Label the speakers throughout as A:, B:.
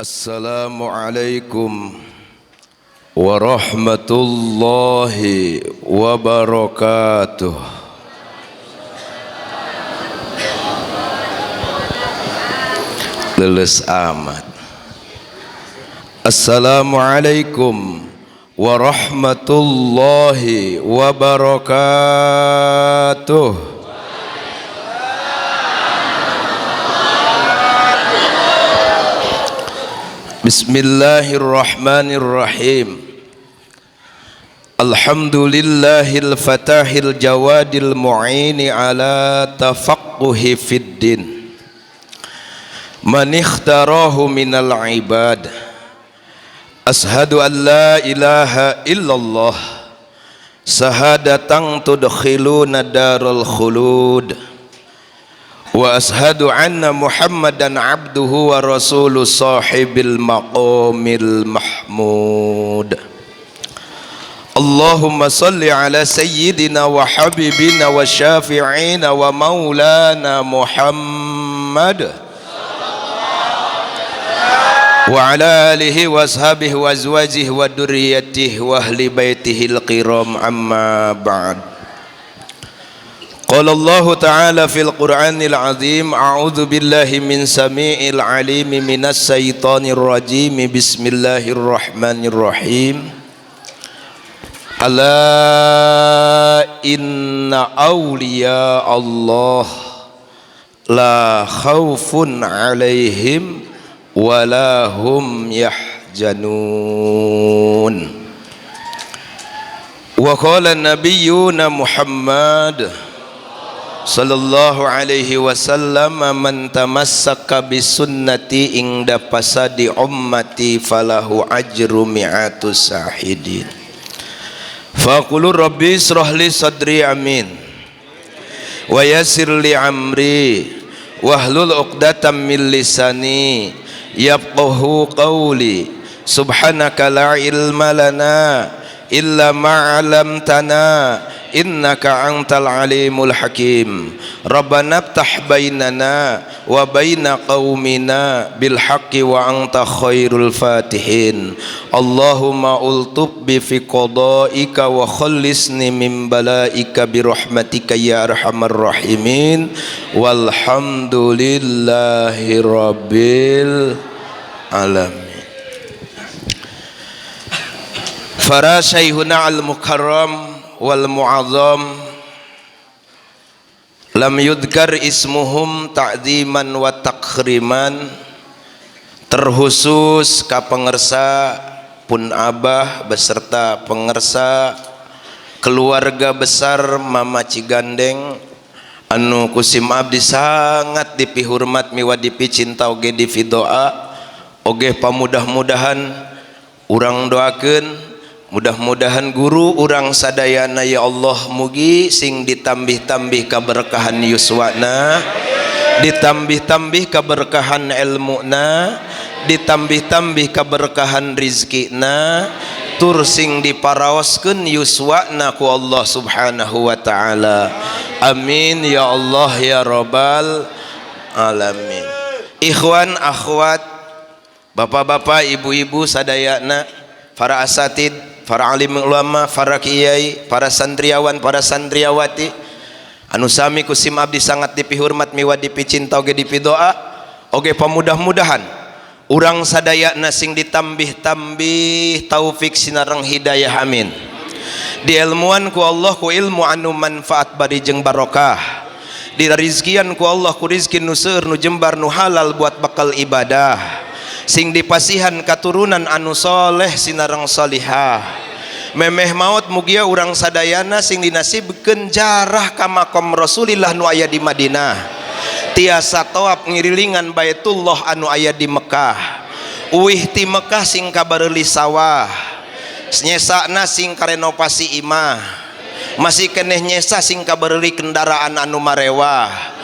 A: Assalamualaikum warahmatullahi wabarakatuh. Leles amat. Assalamualaikum warahmatullahi wabarakatuh. Bismillahirrahmanirrahim. Alhamdulillahil fatahil jawadil mu'ini ala tafaqquhi fid din. Man ikhtarahu minal ibad. Ashhadu an la ilaha illallah sahadatan tudkhiluna darul khulud. Wa ashhadu anna Muhammadan abduhu wa rasuluh sahibil maqamil mahmud. Allahumma salli ala sayyidina wa habibina wa syafi'ina wa maulana Muhammad wa ala alihi wa ashabihi wa azwajihi wa durriyatihi wa ahli baitihi al-kiram, amma ba'd. Qala Allah Ta'ala fil Qur'anil Azim, a'udzu billahi min samii'il 'aliim minas syaithanir rajiim. Bismillahirrahmanirrahim. Ala inna awliya Allah la khaufun 'alaihim wa la hum yahzanun. Wa qala nabiyyuna Muhammad sallallahu alaihi wasallam, man tamassaka bisunnati inda fasadi ummati falahu ajru mi'atu sahidin. Faqulu rabbi israh li sadri, amin, wa yassir li amri wahlul 'uqdatam min lisani yafqahu qawli. Subhanaka la ilma lana illa ma 'allamtana innaka antal alimul hakim. Rabbana iftah bainana wa baina qaumina bil haqqi wa anta khairul fatihin. Allahumma ultub bi fi qadaika wa khallisni min balaika bi rahmatika ya arhamar rahimin. Walhamdulillahi rabbil alamin. Para syaihuna al-mukarram wal mu'azzam lam yudkar ismuhum ta'ziman wa takriman. Terkhusus ka pengersa pun abah beserta pengersa keluarga besar Mama Cigandeng anu kusim abdi sangat dipihormat miwa dipicinta oge dipidoa oge pamudah-mudahan urang doakeun. Mudah-mudahan guru urang sadayana ya Allah mugi sing ditambih-tambih kaberkahan yuswana, ditambih-tambih kaberkahan ilmuna, ditambih-tambih kaberkahan rizkina, tur sing diparaoskeun yuswana ku Allah subhanahu wa ta'ala. Amin ya Allah ya rabbal alamin. Ikhwan akhwat, bapak-bapak ibu-ibu sadayana, para asatid, para alim ulama, para kiai, para santriawan, para santriawati anu sami kusim abdi sangat dipihormat miwa dipicinta oge dipidoa oge pamudah-mudahan urang sadayana sing ditambih-tambih taufik sinareng hidayah, amin. Diilmuan ku Allah ku ilmu anu manfaat bari jeung barokah, dirizkian ku Allah ku rizki nu seueur nu jembar nu halal buat bakal ibadah, sing dipasihan katurunan anu soleh sinareng solihah. Memeh maut mugia urang sadayana sing dinasibkeun jarah ka makom Rasulillah nu aya di Madinah, tiasa tawaf ngirilingan Baitullah anu aya di Mekah, uih ti Mekah sing kabareuli sawah, nyesana sing karenovasi imah, masih keneh nyesa sing kabareuli kendaraan anu marewah.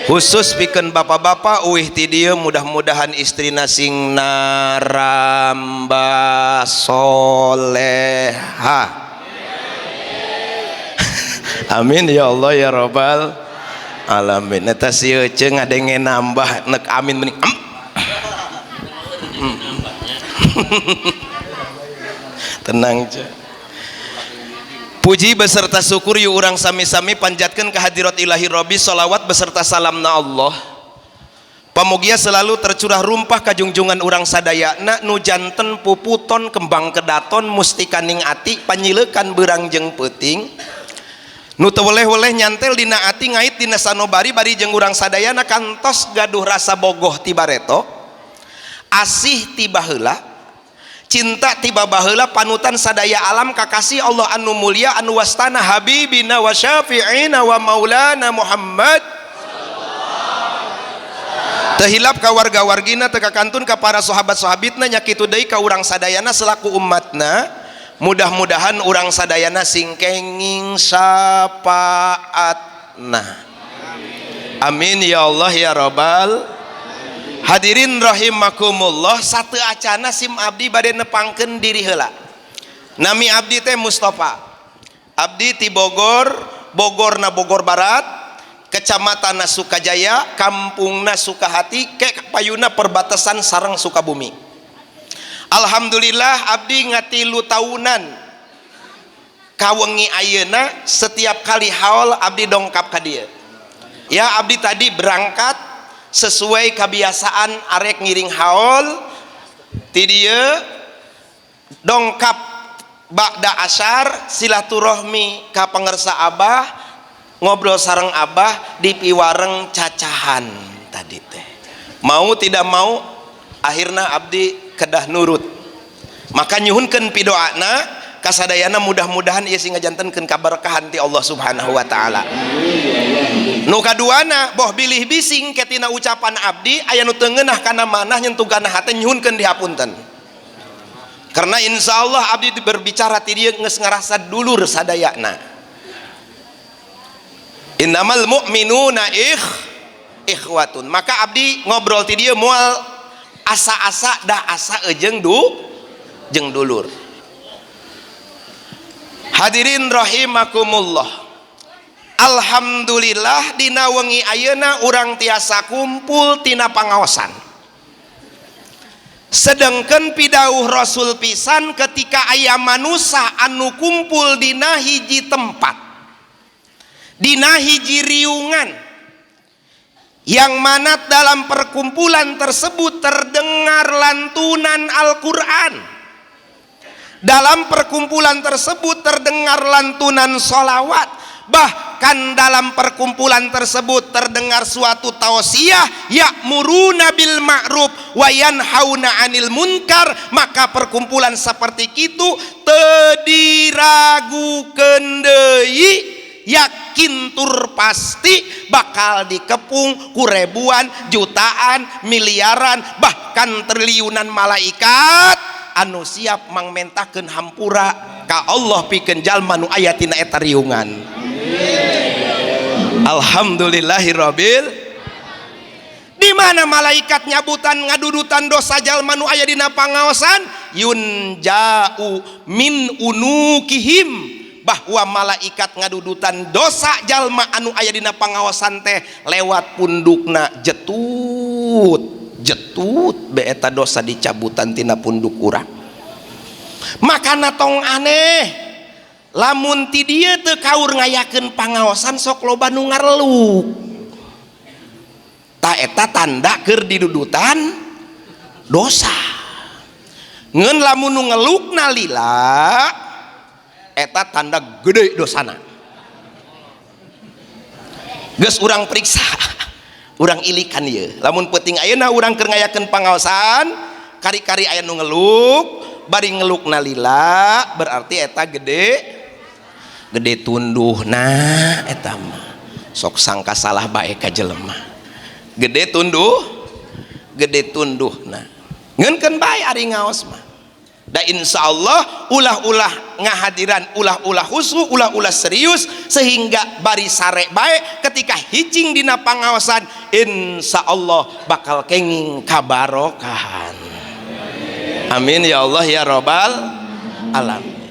A: Khusus pikeun bapak-bapak uih ti dieu mudah-mudahan istrina sing naramba soleha. Amin ya Allah ya rabbal alamin. Eta sieu ceung ngadenge nambah nek amin mending Tenang aja. Puji beserta syukur yu urang sami-sami panjatkeun ka hadirat ilahi Robbi, sholawat beserta salamna Allah pamugia selalu tercurah rumpah ka junjungan urang sadayana nu janten puputon kembang kedaton mustikaning ati panyileukan beurang jeung peuting nu teu weleh-weleh nyantel dina ati ngait dina sanobari bari jeung urang sadayana kantos gaduh rasa bogoh ti bareto, asih ti baheula, cinta tiba baheula, panutan sadaya alam kakasih Allah anu mulia anu wastana habibina wa syafi'ina wa maulana Muhammad tehilap ka warga-wargina teu kakantun ka para sahabat-sahabitna nya kitu deui ka urang sadayana selaku umatna. Mudah-mudahan urang sadayana sing kenging syafaatna, amin ya Allah ya rabbal. Hadirin rahimakumullah, satu acana sim abdi bade nepangkeun diri heula. Nami abdi teh Mustafa. Abdi ti Bogor, Bogorna Bogor Barat, kecamatan Sukajaya, kampungna Sukahati, ke payuna perbatasan sareng Sukabumi. Alhamdulillah abdi ngatilu tahunan kawengi ayeuna setiap kali haul abdi dongkap ka dieu. Ya abdi tadi berangkat sesuai kebiasaan arek ngiring haul ti dieu dongkap ba'da asyar silaturahmi ka pangersa Abah, ngobrol sareng Abah di piwareng cacahan tadi teh. Mau tidak mau akhirna abdi kedah nurut. Maka nyuhunkeun pidoana kasadayana mudah-mudahan ieu sing ngajantenkeun kaberkahan ti Allah Subhanahu wa taala. Nu kaduana boh bilih bising ketina ucapan abdi aya nu teu ngeunah kana manah nyentugana hate nyuhunkeun dihapunten. Karena insyaallah abdi berbicara ti dieu geus ngarasa dulur sadayana. Innamal mu'minuna ikhwatun. Maka abdi ngobrol ti dieu moal asa-asa dah asa jeung dulur. Hadirin rahimakumullah. Alhamdulillah dina wengi ayeuna urang tiasa kumpul tina pangaosan. Sedengkeun pidauh Rasul pisan ketika aya manusia anu kumpul dina hiji tempat, dina hiji riungan, yang mana dalam perkumpulan tersebut terdengar lantunan Al-Quran, dalam perkumpulan tersebut terdengar lantunan sholawat, bahkan dalam perkumpulan tersebut terdengar suatu tausiah ya'muruna bil ma'ruf wa yanhauna 'anil munkar. Maka perkumpulan seperti itu teu diragukeun deui, yakin tur pasti bakal dikepung ku ribuan, jutaan, miliaran, bahkan triliunan malaikat anu siap mangmentakeun hampura ka Allah pikeun jalma nu aya tina eta riungan. Alhamdulillahirabbil. Di mana malaikat nyabutan ngadudutan dosa jalma nu aya dina pangaosan, yunja'u min unukihim, bahwa malaikat ngadudutan dosa jalma anu aya dina pangaosan teh lewat pundukna jetut beeta dosa dicabutan tina punduk urang. Maka natong aneh lamun ti dieu teu kaur ngayakeun pangaosan sok loba nu ngareluk. Ta eta tanda keur didudutan dosa. Ngeun lamun nu ngelukna lila eta tanda gede dosana. Geus urang periksa, urang ilikan ieu. Lamun peuting ayeuna urang keur ngayakeun pangaosan, kari-kari aya nu ngeluk, bari ngelukna lila, berarti eta gede tunduhna eta mah. Sok sangka salah bae ka jelema. Gede tunduhna. Ngeunkeun bae ari ngaos mah. Da insyaallah ulah-ulah ngahadiran, ulah-ulah husu, ulah-ulah serius sehingga bari sare bae ketika hijing dina pangaosan insyaallah bakal kenging kabarokahan. Amin ya Allah ya rabbal alamin.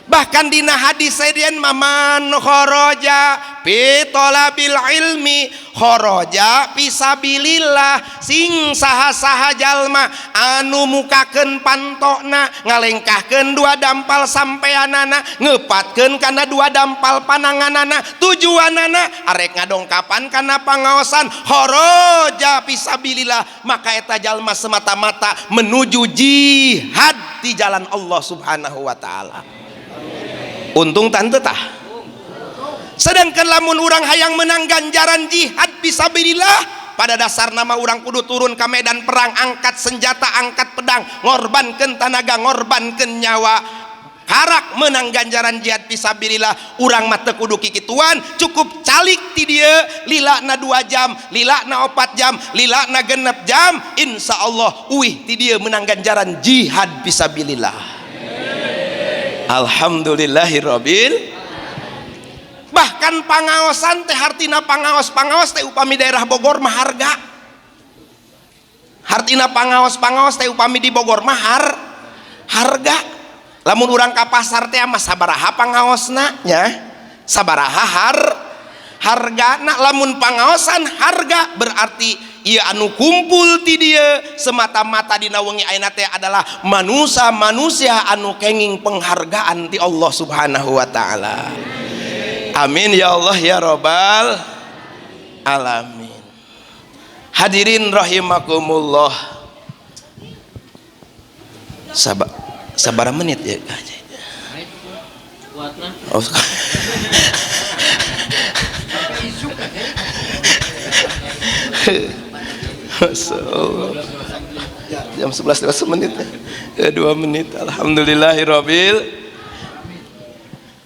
A: Bahkan dina hadis sedian maman kharaja fi talabil ilmi kharaja fisabilillah, sing saha-saha jalma anu mukakeun pantokna ngalengkahkeun dua dampal sampeanana ngepatkeun kana dua dampal pananganana tujuanana arek ngadongkapan kana pangaosan kharaja fisabilillah, maka eta jalma semata-mata menuju jihad di jalan Allah Subhanahu wa taala. Untung tante tah. Sedangkan lamun urang hayang menang ganjaran jihad fisabilillah, pada dasar nama urang kudu turun ke medan perang, angkat senjata, angkat pedang, ngorbankeun tenaga, ngorbankeun nyawa, karak menang ganjaran jihad fisabilillah. Urang mah teu kudu kikituan, cukup calik ti dieu lilana 2 jam, lilana 4 jam, lilana 6 jam, insyaallah uih ti dieu menang ganjaran jihad fisabilillah. Alhamdulillahirabbil. Bahkan pangaosan teh hartina pangaos teh upami daerah Bogor mah harga. Hartina pangaos teh upami di Bogor mah harga. Lamun urang ka pasar teh mah sabaraha pangaosna nya? Sabaraha hargana. Lamun pangaosan harga berarti ieu anu kumpul ti dieu semata-mata dina wengi ayeuna teh adalah manusia anu kenging penghargaan ti Allah Subhanahu wa taala. Amin ya Allah ya rabbal alamin. Hadirin rahimakumullah. Sabaraha menit ya? Oh. Jam 11 menit ya, 2 menit. Alhamdulillahirabbil.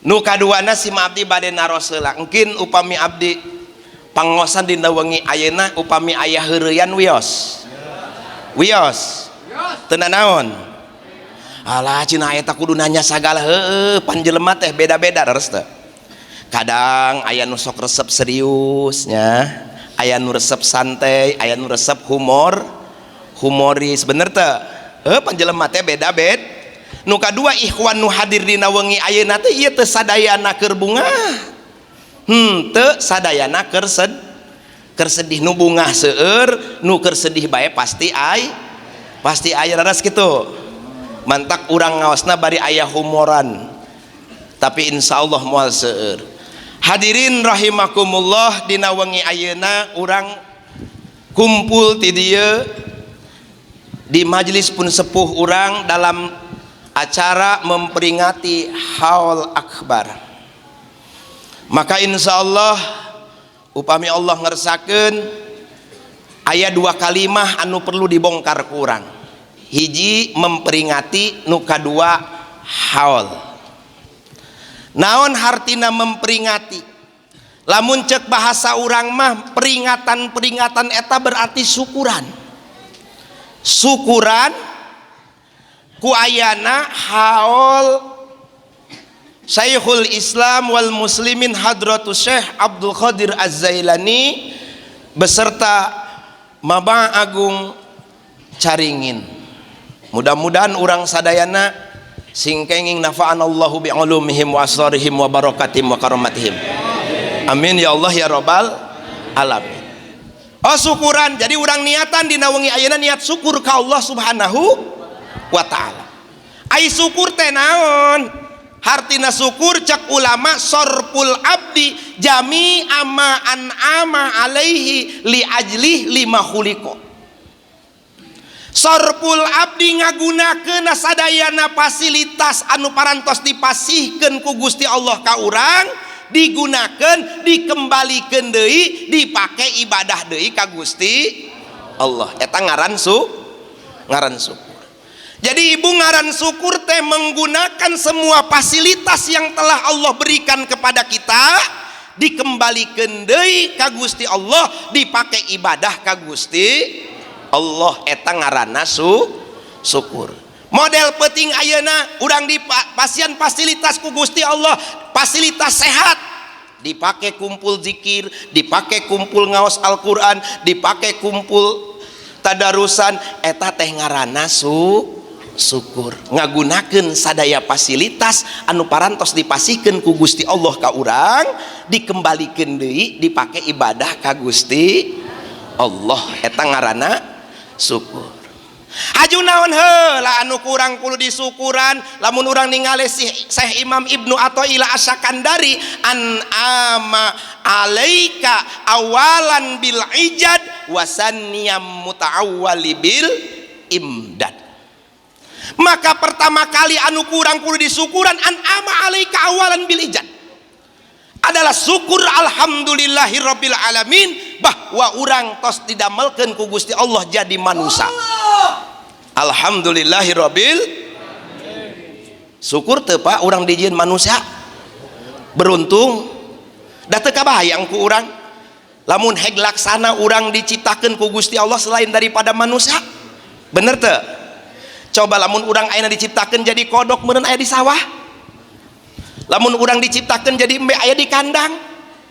A: Nu kaduana si abdi bade naros heula, engkin upami abdi pangosan dina wengi ayeuna upami aya heureuyan wios teu naon. Alah cenah eta kudu nanya sagala, heueuh panjelema teh beda-beda terus teh. Kadang aya nu sok resep seriusnya, aya nu resep santai, aya nu resep humoris, bener teh? Panjelema teh beda-beda. Nu kadua ikhwan nu hadir dina wengi ayeuna teh ieu teu sadayana keur bungah. Teu sadayana keur sedih. Nu bungah seueur, nu keur sedih bae pasti aya raras kitu. Mantak urang ngaosna bari aya humoran. Tapi insyaallah moal seueur. Hadirin rahimakumullah, dina wengi ayeuna urang kumpul ti dieu di majelis pun sepuh urang dalam acara memperingati Haul Akbar. Maka insyaallah upami Allah ngersakeun aya 2 kalimah anu perlu dibongkar ku urang. Hiji memperingati, nu kadua haul. Naon hartina memperingati? Lamun cek bahasa urang mah peringatan eta berarti syukuran ku ayana haul Syekhul Islam wal Muslimin Hadratus Syekh Abdul Qadir Az-Zailani beserta Maba Agung Caringin. Mudah-mudahan urang sadayana sing kenging nafa'anallahu bi'ulumihim wa asrarihim wa barakatihim wa karamatihim. Amin ya Allah ya rabbal alamin. Oh syukuran, jadi urang niatan dina wengi ayeuna niat syukur ka Allah Subhanahu wa taala. Ai syukur teh naon? Hartina syukur cek ulama sorpul abdi jami ama an'ama alaihi li ajlih lima khuliqo. Sorpul abdi ngagunakeun sadayana fasilitas anu parantos dipasihkeun ku Gusti Allah ka urang, digunakeun, dikembalikeun deui, dipake ibadah deui ka Gusti Allah. Eta ngaran syukur. Jadi ibu ngaran syukur teh menggunakan semua fasilitas yang telah Allah berikan kepada kita, dikembalikan deui ka Gusti Allah, dipake ibadah ka Gusti Allah. Eta ngaranna syukur. Model penting ayeuna urang di pasien fasilitas ku Gusti Allah, fasilitas sehat, dipake kumpul zikir, dipake kumpul ngaos Al-Qur'an, dipake kumpul tadarusan, eta teh ngaranna syukur. syukur ngagunakeun sadaya fasilitas anu parantos dipasikeun ku Gusti Allah ka urang, dikembalikeun deui dipake ibadah ka Gusti Allah, eta ngaranna syukur. Haju naon heula anu kurang kudu disukuran, lamun urang ningali Syekh Imam Ibnu Athaillah Asy-Syakandari an ama alaika awalan bil ijad wasanniyam mutaawwali bil imdad. Maka pertama kali anu kurang kudu disukuran an ama alaika awalan bil ijad adalah syukur alhamdulillahirabbil alamin bahwa urang tos didamelkeun ku Gusti Allah jadi manusia. Alhamdulillahirabbil syukur teu Pak urang dijieun manusia beruntung da teu kabayang ku urang lamun heg laksana urang diciptakeun ku Gusti Allah selain daripada manusia. Bener teu? Coba lamun urang ayeuna diciptakeun jadi kodok meureun aya di sawah, lamun urang diciptakeun jadi embe aya di kandang.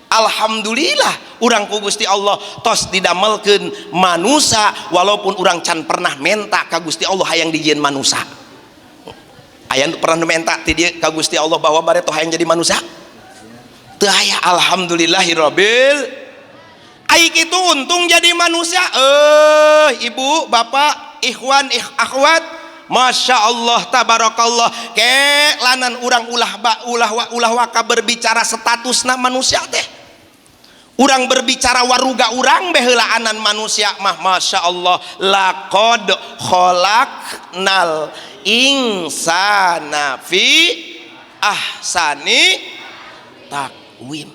A: Alhamdulillah urang ku Gusti Allah tos didamelkeun manusia walaupun urang can pernah menta ka Gusti Allah hayang dijieun manusia. Aya pernah menta ti dieu ka Gusti Allah bahwa bare toh hayang jadi manusia? Teu aya. Alhamdulillahirabbil ai kitu untung jadi manusia. Ibu, bapak, ikhwan, akhwat, Masya Allah tabarakallah ke lanan urang ulah waka berbicara statusna manusia teh. Urang berbicara waruga urang beheulaanan manusia mah Masya Allah laqad khalaqnal insana fi ahsani taqwim.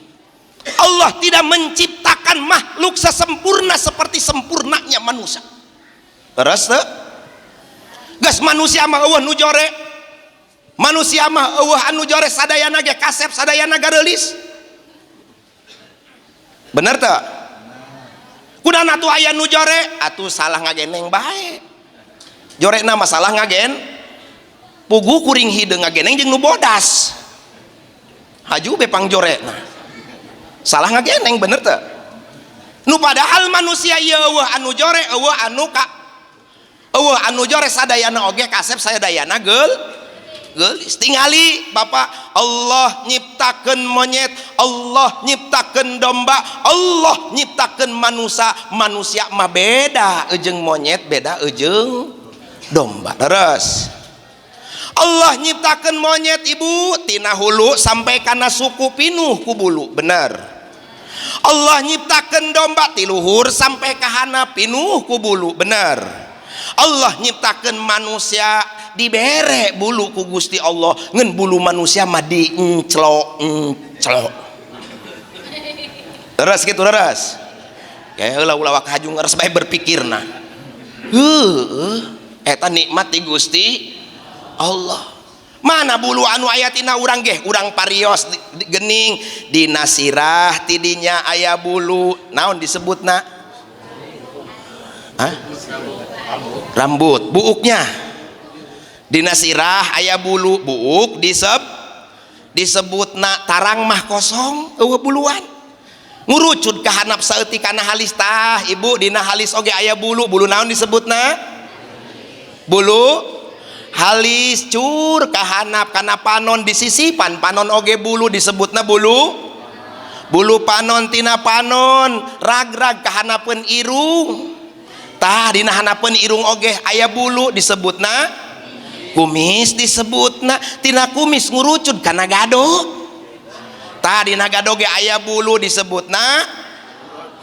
A: Allah tidak menciptakan makhluk sesempurna seperti sempurnanya manusia. Terus gas manusia mah eueuh nu jore, manusia mah eueuh anu jore sadayana ge kasep sadayana gareulis. Bener teu? Kunaon atuh aya nu jore atuh salah ngageneng bae. Jorena masalah ngagen pugu kuring hideung ngageneng jeung nu bodas. Haju bepang jorena. Salah ngageneng bener teu? Nu padahal manusia ieu eueuh anu jore eueuh anu jore sadayana oge kasep sadayana geulis. Tingali Bapak, Allah nyiptakeun monyet, Allah nyiptakeun domba, Allah nyiptakeun manusia mah beda eujeng monyet, beda eujeng domba. Terus Allah nyiptakeun monyet ibu tina hulu sampai kana suku pinuh ku bulu. Bener. Allah nyiptakeun domba ti luhur sampai ka handap pinuh ku bulu. Bener. Allah nyiptakeun manusia dibere bulu ku Gusti Allah, ngen bulu manusia mah dienclok. Terus gitu terus. Kayak heula wak haju ngeres bae berpikirna. Eta nikmat di Gusti Allah. Mana bulu anu aya tina urang ge? Urang parios gening dina sirah tidinya aya bulu. Naon disebutna? Hah? Rambut, buuknya. Dina sirah aya bulu, buuk disebutna tarang mah kosong eueuh buluan. Ngurucud ka handap saeutik kana halis tah ibu dina halis oge aya bulu. Bulu naon disebutna? Bulu halis. Cur ka handap kana panon disisipan panon oge bulu disebutna bulu panon. Tina panon ragrag ka handapeun irung tah dina handapeun irung oge aya bulu disebutna kumis. Disebutna tina kumis ngurucud kana gado tah dina gado ge aya bulu disebutna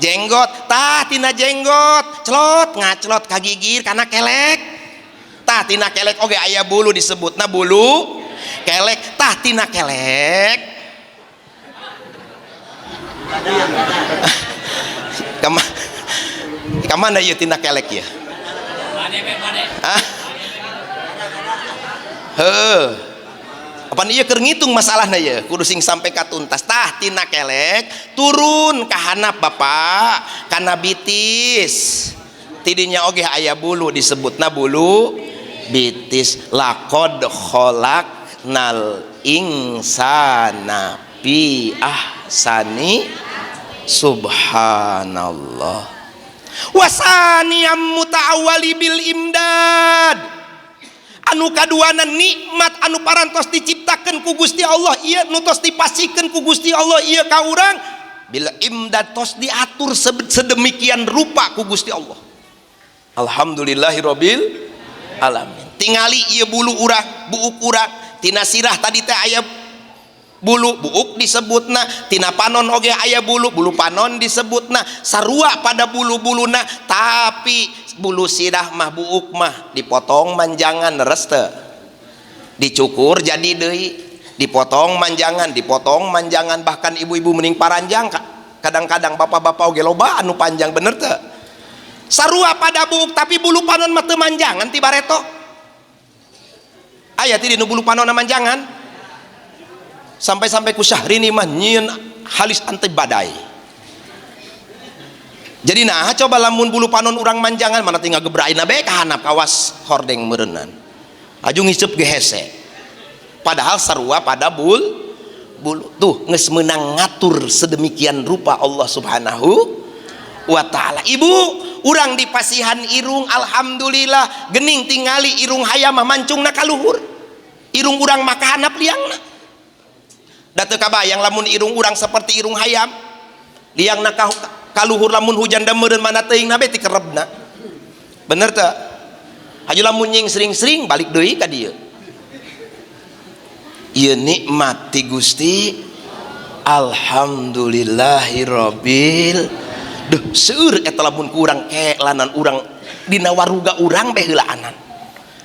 A: jenggot. Tah tina jenggot celot ngaclot ka gigir kana kelek tah tina kelek oge aya bulu disebutna bulu kelek. Tah tina kelek kamana ieu tina kelek ya? Apaan ieu keur ngitung masalahna ye kudu sing sampai ka tuntas. Tah tina kelek turun ka handap Bapak kana bitis tidinya oge aya bulu disebutna bulu bitis. Laqad khalaqnal insana fi ahsani subhanallah. Wasaniyam mutaawwali bil imdad anu kaduana nikmat anu parantos diciptakan ku Gusti Allah ieu nu tos dipasikeun ku Gusti Allah ieu ka urang bila imdad tos diatur sedemikian rupa ku Gusti Allah. Alhamdulillahirabbil alamin. Tingali ieu bulu urang, buuk urang, tina sirah tadi teh aya bulu buuk disebutna, tina panon oge aya bulu panon disebutna, sarua pada bulu-buluna, tapi bulu sirah mah buuk mah dipotong manjangan leres teu, dicukur jadi deui, dipotong manjangan, bahkan ibu-ibu mending paranjang, kadang-kadang bapak-bapak oge loba anu panjang bener teu, sarua pada buuk tapi bulu panon mah teu manjangan ti bareto, aya ti dinu bulu panon manjangan. Sampai-sampai ku Syahrini mah nyieun halis anti badai. Jadi nah coba lamun bulu panon urang manjangan mana tinggal gebraina bae ka handap kawas hordeng meureunan. Aju ngiseup ge hese. Padahal sarua pada bulu tuh geus meunang ngatur sedemikian rupa Allah Subhanahu wa taala. Ibu, urang dipasihan irung alhamdulillah geuning tingali irung hayam mah mancungna ka luhur. Irung urang mah ka handap liangna. Da teu kabayang lamun irung urang seperti irung hayam liangna kaluhur lamun hujan da meureun mana teuingna be ti kerebna bener teu aju lamun nying sering-sering balik deui ka dieu ieu nikmat ti Gusti alhamdulillahirabbil duh seueur eta lamun ku urang kelanan urang dina waruga urang be heulaanan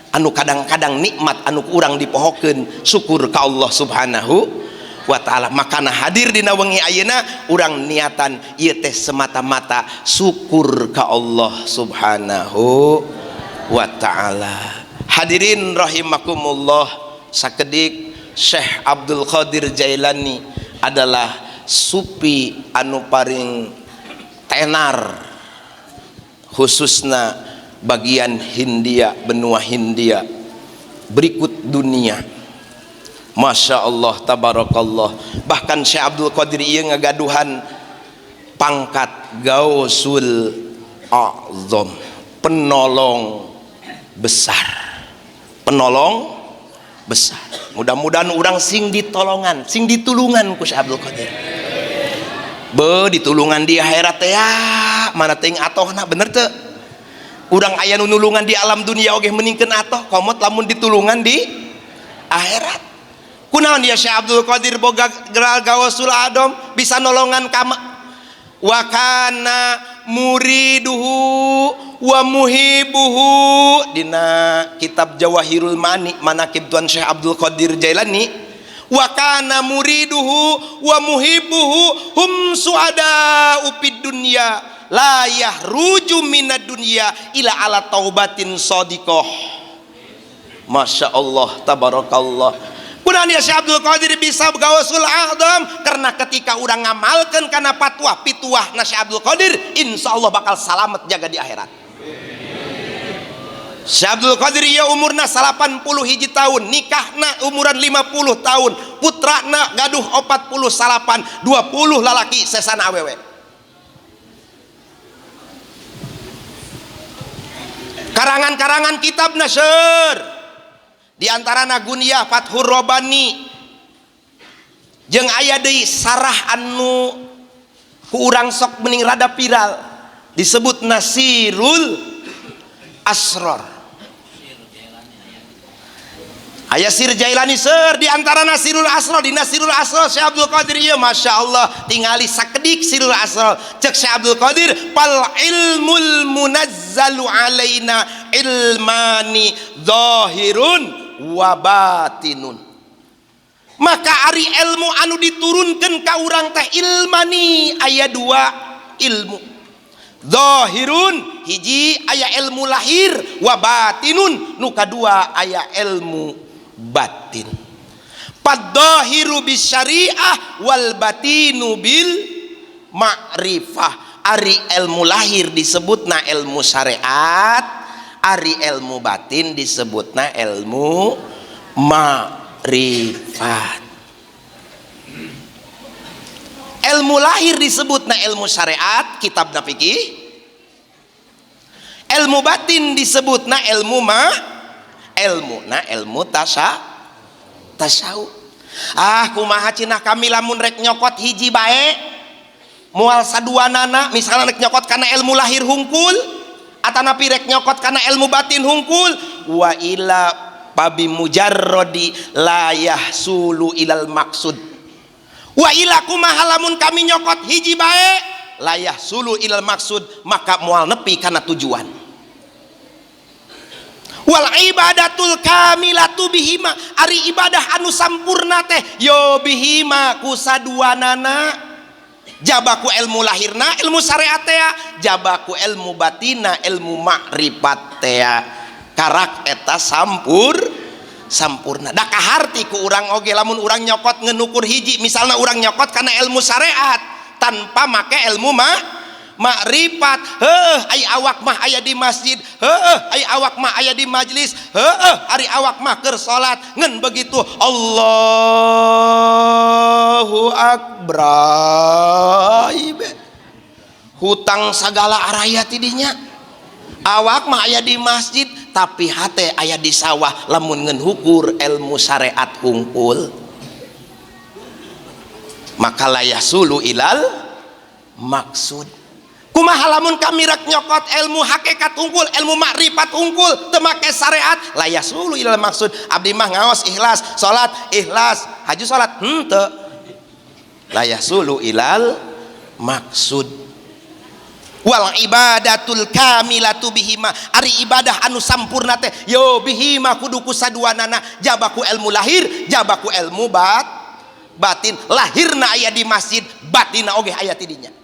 A: anu kadang-kadang nikmat anu ku urang dipohokeun syukur ka Allah Subhanahu wa ta'ala. Makana hadir dina wengi ayeuna urang niatan ieu teh semata-mata syukur ka Allah Subhanahu wa ta'ala. Hadirin rahimakumullah, sakedik Syekh Abdul Qadir Jailani adalah supi anu paring tenar khususna bagian Hindia, benua Hindia berikut dunia. Masya Allah tabarakallah. Bahkan Syekh Abdul Qadir ieu ngagaduhan pangkat Gausul A'zam, penolong besar, penolong besar. Mudah-mudahan urang sing ditolongan, sing ditulungan ku Syekh Abdul Qadir. Be ditulungan di akhirat teh ya, mana teuing atohna bener teu? Urang aya nu nulungan di alam dunia oge meningkeun atoh, komot lamun ditulungan di akhirat. Kunaon dia Syekh Abdul Qadir boga geral Gausul A'zam bisa nolongan kama wa kana muriduhu wa muhibuhu dina kitab Jawahirul Mani manaqib Tuan Syekh Abdul Qadir Jailani wa kana muriduhu wa muhibuhu hum suada upid dunya la yahruju minad dunya ila ala taubatin shadiqah. Masya Allah tabarakallah. Kunaon dia Syekh Abdul Qadir bisa Gausul A'zam karena ketika urang ngamalkeun kana fatwa pituah na Syekh Abdul Qadir insyaallah bakal salamet jaga di akhirat. Syekh Abdul Qadir ieu umurna 81 tahun, nikahna umuran 50 tahun, putrana gaduh 48, 20 lalaki sesana awewe. Karangan-karangan kitabna seur di antara Naguniyah Fathur Rabbani jeung aya deui sarah anu ku urang sok mending rada viral disebut Nasirul Asrar. Aya Sir Jailani seur di antara Nasirul Asrar. Di Nasirul Asrar Syekh Abdul Qadir ieu Masya Allah tingali sakedik Sirul Asrar cek Syekh Abdul Qadir fal ilmul munazzalu alaina ilmani zahirun wa batinun. Maka ari ilmu anu diturunkeun ka urang teh ilmani aya dua ilmu. Zahirun hiji aya ilmu lahir wa batinun nu kadua aya ilmu batin. Padzahiru bisyariah wal batinu bil ma'rifah. Ari ilmu lahir disebutna ilmu syariat, ari ilmu batin disebutna ilmu ma'rifat. Ilmu lahir disebutna ilmu syariat, kitab fikih. Ilmu batin disebutna ilmu ilmu nah ilmu tasawuf. Kumaha cenah kami lamun rek nyokot hiji bae moal saduanana, misalnya rek nyokot karena ilmu lahir hungkul atanapi rek nyokot karena ilmu batin hungkul, wa ila babi mujarrodi la yahsulu ilal maksud. Wa ila kumaha lamun kami nyokot hiji bae la yahsulu ilal maksud, maka moal nepi kana tujuan. Wal ibadatul kamilatu bihima, ari ibadah anu sampurna teh yo bihima kusaduanana, jabaku ilmu lahirna ilmu syariat teh, jabaku ilmu batina ilmu makrifat teh, karak eta sampurna. Da kaharti ku urang oge lamun urang nyokot ngenukur hiji, misalnya urang nyokot karena ilmu syariat tanpa make ilmu makrifat. Ai awak mah aya di masjid, ai awak mah aya di majlis, ari awak mah keur salat ngan begitu Allahu akbar, hutang segala araya tidinya. Awak mah aya di masjid tapi hate aya di sawah lamun ngan hukur ilmu syariat hungkul, maka layasulu ilal maksud. Kumaha lamun kami rek nyokot ilmu hakikat unggul, ilmu makrifat unggul, teu make syariat, la yasulu ilal maksud. Abdi mah ngaos ikhlas, salat ikhlas, haji salat henteu. La yasulu ilal maksud. Wal ibadatul kamilatu bihima, ari ibadah anu sampurna teh yo bihima kudu kusaduanana, jabaku ilmu lahir, jabaku ilmu batin. Lahirna aya di masjid, batinna oge aya tidinya.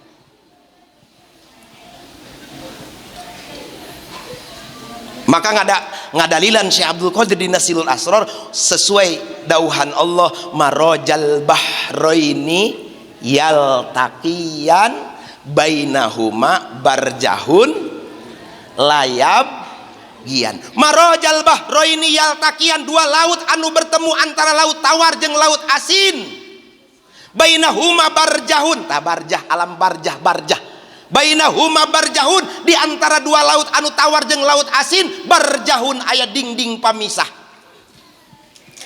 A: Maka ngadalilan Syekh Abdul Qadir di Nasilul Asrar sesuai dauhan Allah, marojal bahroini yaltaqiyan bainahuma barjahun layab gian. Marojal bahroini yaltaqiyan, dua laut anu bertemu antara laut tawar jeung laut asin. Bainahuma barjahun, tabarjah alam barjah bainahuma barjahun, di antara dua laut anu tawar jeung laut asin, barjahun aya dingding pamisah.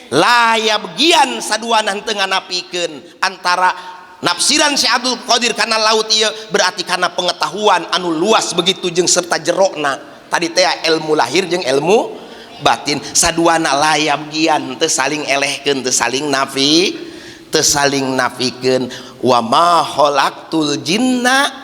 A: Layab gian saduanan teu nganapikeun antara nafsiran Syekh Abdul Qadir kana laut ieu, berarti kana pengetahuan anu luas begitu jeung serta jerokna tadi teh ilmu lahir jeung ilmu batin. Saduana layab gian teu saling elehkeun, teu saling nafikeun. Wa ma khalaqtul jinna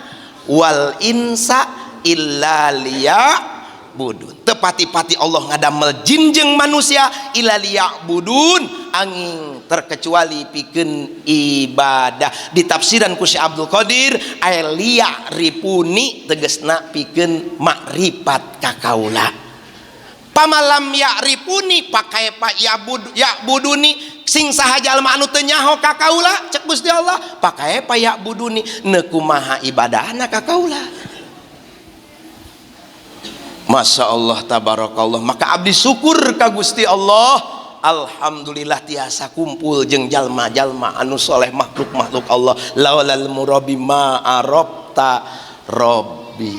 A: wal insa illa liya'budun. Tepati-pati Allah ngadamel jin jeung manusia illa liya'budun, angin terkecuali pikeun ibadah. Di tafsiran ku Syekh Abdul Qadir aya liya'rifuni tegasna pikeun makrifat ka kaula. Pamalam ya'rifuni pakai pa ya'buduni, sing saha jalma anu teu nyaho ka kaula cek Gusti Allah pakai pa ya'buduni, neuk kumaha ibadahna ka kaula. Masya Allah tabarakallah. Maka abdi syukur ka Gusti Allah, alhamdulillah tiasa kumpul jeung jalma-jalma anu soleh, makhluk-makhluk Allah. Laulal murabi ma arabta rabbi,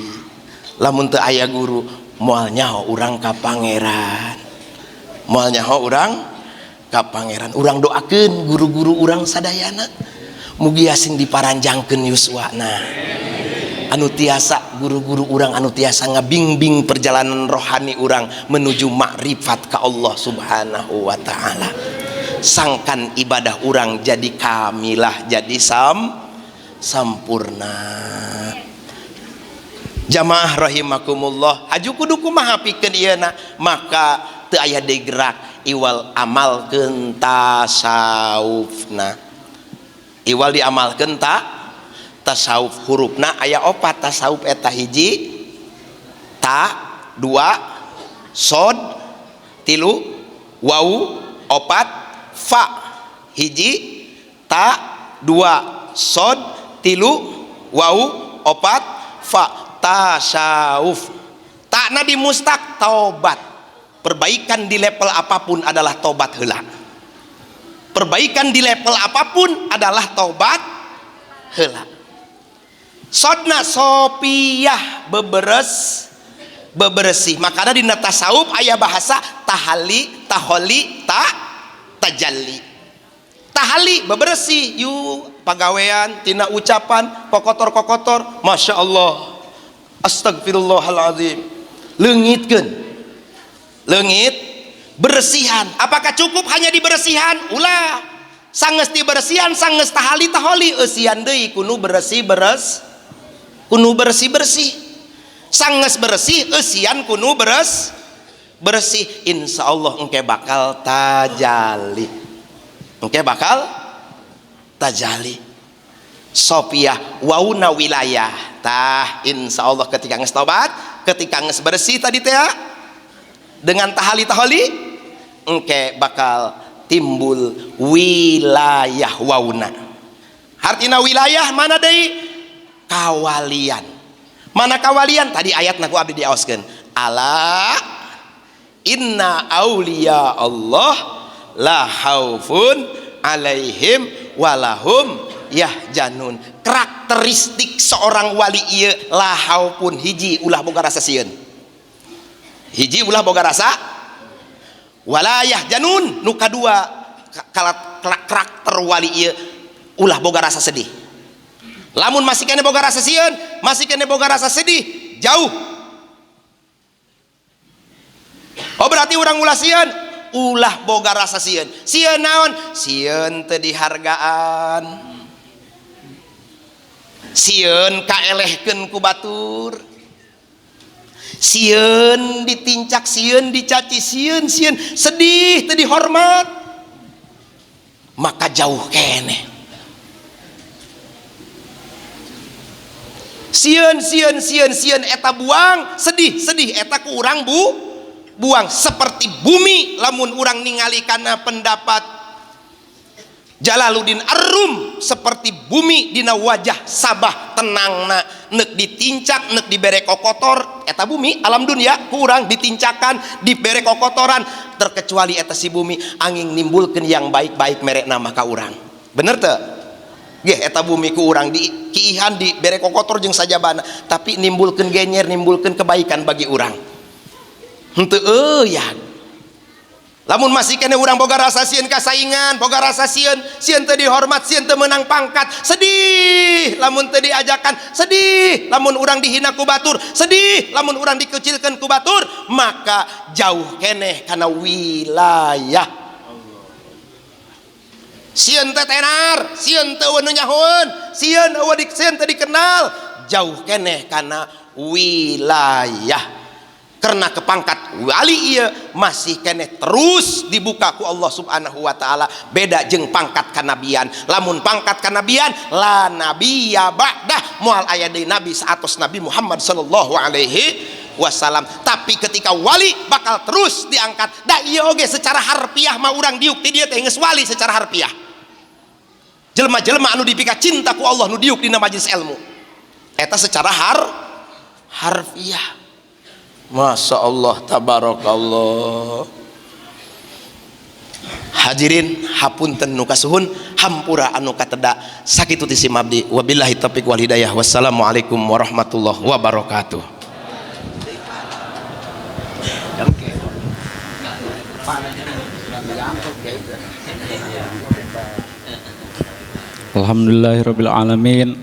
A: lamun teu aya guru moal nyaho urang ka pangeran, moal nyaho urang ka pangeran. Urang doakeun guru-guru urang sadayana mugi asing diparanjangkeun yuswana, anu tiasa guru-guru urang anu tiasa ngabimbing perjalanan rohani urang menuju makrifat ka Allah subhanahu wa ta'ala. Sangkan ibadah urang jadi kamilah, jadi sampurna. Jamaah rahimakumullah, haju kudu kumaha pikeun ieuna, maka teu aya deui gerak iwal amalkeun tasawufna. Iwal diamalkeun tasawuf, hurufna aya 4 tasawuf eta: hiji ta, 2 sod, 3 wau, 4 fa. Hiji ta, 2 sod, 3 wau, 4 fa. Tasawuf takna di mustak taubat. Perbaikan di level apapun adalah taubat heula. Perbaikan di level apapun adalah taubat heula. Sodna sopiyah beberes bebersih. Makanya di tasawuf aya bahasa tahali, taholi, tajalli. Tahali bebersih, yuk pagawean tina ucapan kokotor-kokotor, masya Allah, astagfirullahaladzim, leungitkeun, leungit bersihan. Apakah cukup hanya dibersihan? Ulah, sanggeus dibersihan, sanggeus tahali taholi, eusian deui kudu bersih kudu bersih. Sanggeus bersih eusian kudu bersih. Insyaallah engke bakal tajalli. Engke bakal tajalli. Sopiah wauna wilayah. Tah insyaallah ketika geus tobat, ketika geus bersih tadi teh dengan tahali taholi, engke bakal timbul wilayah wauna. Artina wilayah mana deui? Kawalian. Mana kawalian? Tadi ayatna ku abdi diaoskeun. Ala inna auliya Allah la khaufun alaihim walahum yahjanun. Karakteristik seorang wali ieu la khaufun, hiji ulah boga rasa sieun. Hiji ulah boga rasa wala yahjanun. Nu kadua karakter wali ieu ulah boga rasa sedih. Lamun masih kene boga rasa sieun, masih kene boga rasa sedih, jauh. Oh berarti urang ulah sieun, ulah boga rasa sieun. Sieun naon? Sieun teu dihargaan. Sieun kaelehkeun ku batur. Sieun ditincak, sieun dicaci, sieun sedih teu dihormat. Maka jauh kene. Sieun eta buang, sedih eta ku urang buang. Seperti bumi lamun urang ningali kana pendapat Jalaluddin Ar-Rum, seperti bumi dina wajah Sabah tenangna, neuk ditincak, neuk dibere kokotor, eta bumi alam dunia ku urang ditincakan, dibere kokotoran, terkecuali eta si bumi angin nimbulkeun yang baik-baik merekna mah ka urang. Bener teu? Ge eta bumi ku urang di kiihan di bere kokotor jeung sajabana, tapi nimbulkeun genyer, nimbulkeun kebaikan bagi urang. Henteu euyan. Lamun masih kene urang boga rasa sieun kasaingan, boga rasa sieun teu dihormat, sieun teu meunang pangkat, sedih lamun teu diajakan, sedih lamun urang dihina ku batur, sedih lamun urang dikucilkeun ku batur, maka jauh keneh kana wilayah. Sieun teh tenar, sieun teh eueuh nu nyahoeun, sieun teh dikenal, jauh keneh kana wilayah. Karena kepangkat wali ieu masih keneh terus dibuka ku Allah Subhanahu wa taala, beda jeung pangkat kanabian. Lamun pangkat kanabian la nabiyya ba'dah, moal aya deui nabi saatos Nabi Muhammad sallallahu alaihi wasallam. Tapi ketika wali bakal terus diangkat. Da ieu oge secara harfiah mah urang diuk ti dieu teh geus wali secara harfiah. Jelema-jelema anu dipika cinta ku Allah nu diuk dina majelis ilmu eta secara harfiah. Masya Allah, tabarakallah. Hadirin hapunten nu kasuhun, hampura anu kateda sakitu ti sim abdi. Wabillahi taufiq wal hidayah. Wassalamualaikum warahmatullahi wabarakatuh.
B: Alhamdulillahirabbil alamin.